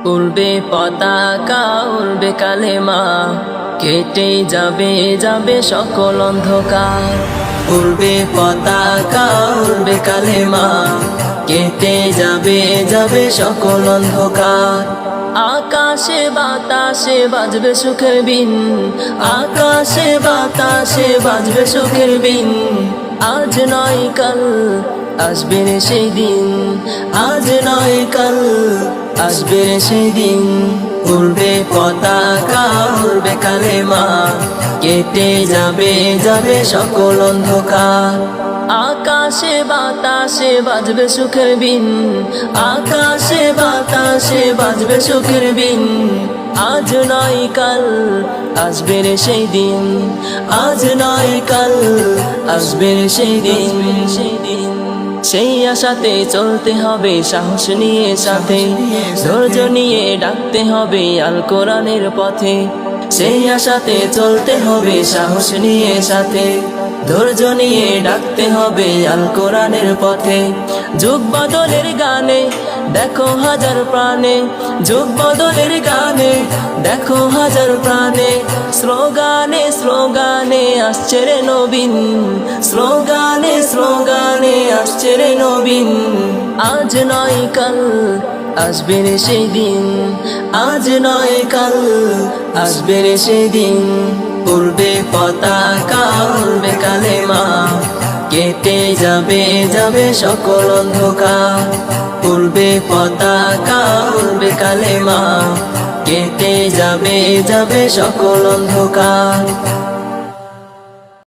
উড়বে পতাকা উড়বে কালেমা, কেটে যাবে যাবে সকল অন্ধকার। উড়বে পতাকা উড়বে কালেমা, কেটে যাবে যাবে সকল অন্ধকার। আকাশে বাতাসে বাজবে সুখের বিন, আকাশে বাতাসে বাজবে সুখের বিন। আজ নয় কাল আসবে রে সেই দিন, আজ নয় কাল আসবে রে সেই দিন। উড়বে পতাকা উড়বে কালেমা, কেটে যাবে যাবে সকল অন্ধকার। আকাশে বাতাসে বাজবে সুখের বিন, আকাশে বাতাসে বাজবে সুখের বিন। আজ নয় কাল আসবে রে সেই দিন, আজ নয় কাল আসবে রে সেই দিন। সেই আশাতে চলতে হবে সাহস নিয়ে সাথে, ধৈর্য নিয়ে ডাকতে হবে আল কোরআনের পথে। সেই আশাতে চলতে হবে সাহস নিয়ে সাথে, ধৈর্য নিয়ে ডাকতে হবে আল কোরআনের পথে। যুগ বদলের গানে দেখো হাজার প্রাণে, যুগ বদলের গানে দেখো হাজার প্রাণে। স্লোগানে স্লোগানে আসছে রে নবীন, স্লোগানে স্লোগানে আসছে রে নবীন। আজ নয় কাল আসবে রে সেই দিন, আজ নয় কাল আসবে রে সেই দিন। উড়বে পতাকা উড়বে কালেমা, কেটে যাবে যাবে সকল অন্ধকার। উড়বে পতাকা উড়বে কালেমা, কেটে যাবে যাবে সকল অন্ধকার।